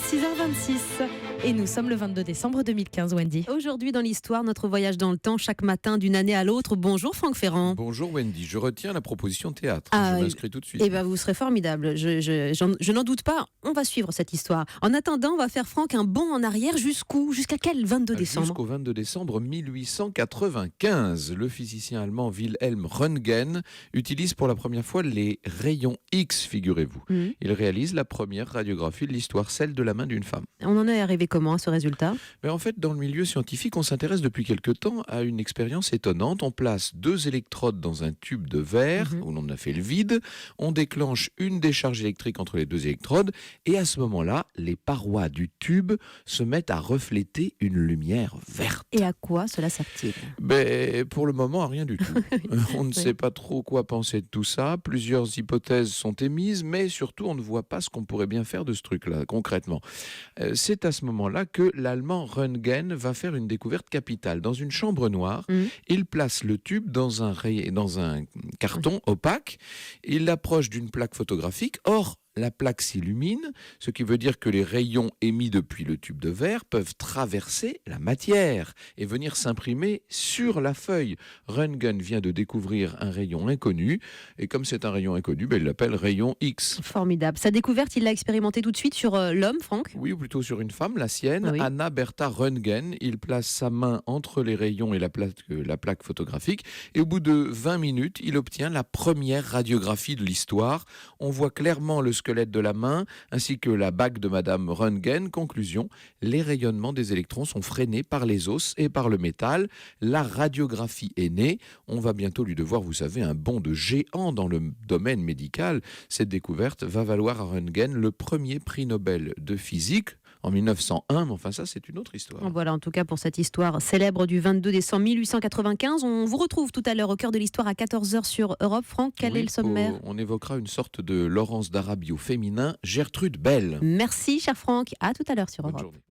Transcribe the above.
6h26 et nous sommes le 22 décembre 2015, Wendy. Aujourd'hui dans l'histoire, notre voyage dans le temps chaque matin d'une année à l'autre. Bonjour Franck Ferrand. Bonjour Wendy, je retiens la proposition théâtre. Je m'inscris tout de suite. Eh ben, vous serez formidable, je n'en doute pas, on va suivre cette histoire. En attendant, on va faire Franck un bond en arrière jusqu'où ? Jusqu'à quel 22 décembre ? Jusqu'au 22 décembre 1895, le physicien allemand Wilhelm Röntgen utilise pour la première fois les rayons X, figurez-vous. Il réalise la première radiographie de l'histoire, celle de la main d'une femme. On en est arrivé comment à ce résultat ? Mais en fait, dans le milieu scientifique, on s'intéresse depuis quelque temps à une expérience étonnante. On place 2 électrodes dans un tube de verre où l'on a fait le vide. On déclenche une décharge électrique entre les 2 électrodes et à ce moment-là, les parois du tube se mettent à refléter une lumière verte. Et à quoi cela sert-il ? Pour le moment, à rien du tout. On ne sait pas trop quoi penser de tout ça. Plusieurs hypothèses sont émises, mais surtout, on ne voit pas ce qu'on pourrait bien faire de ce truc-là, concrètement. C'est à ce moment-là que l'Allemand Röntgen va faire une découverte capitale. Dans une chambre noire, il place le tube dans un carton opaque. Il l'approche d'une plaque photographique. Or, la plaque s'illumine, ce qui veut dire que les rayons émis depuis le tube de verre peuvent traverser la matière et venir s'imprimer sur la feuille. Röntgen vient de découvrir un rayon inconnu, et comme c'est un rayon inconnu, il l'appelle rayon X. Formidable. Sa découverte, il l'a expérimentée tout de suite sur l'homme, Franck ? Oui, ou plutôt sur une femme, la sienne, Anna Bertha Röntgen. Il place sa main entre les rayons et la plaque photographique, et au bout de 20 minutes, il obtient la première radiographie de l'histoire. On voit clairement le squelette de la main, ainsi que la bague de Madame Röntgen. Conclusion, les rayonnements des électrons sont freinés par les os et par le métal. La radiographie est née. On va bientôt lui devoir, vous savez, un bond de géant dans le domaine médical. Cette découverte va valoir à Röntgen le premier prix Nobel de physique en 1901, mais enfin ça c'est une autre histoire. Voilà en tout cas pour cette histoire célèbre du 22 décembre 1895. On vous retrouve tout à l'heure au cœur de l'histoire à 14h sur Europe. Franck, quel est le sommaire ? On évoquera une sorte de Laurence d'Arabie au féminin, Gertrude Bell. Merci cher Franck, à tout à l'heure sur Bonne Europe. journée.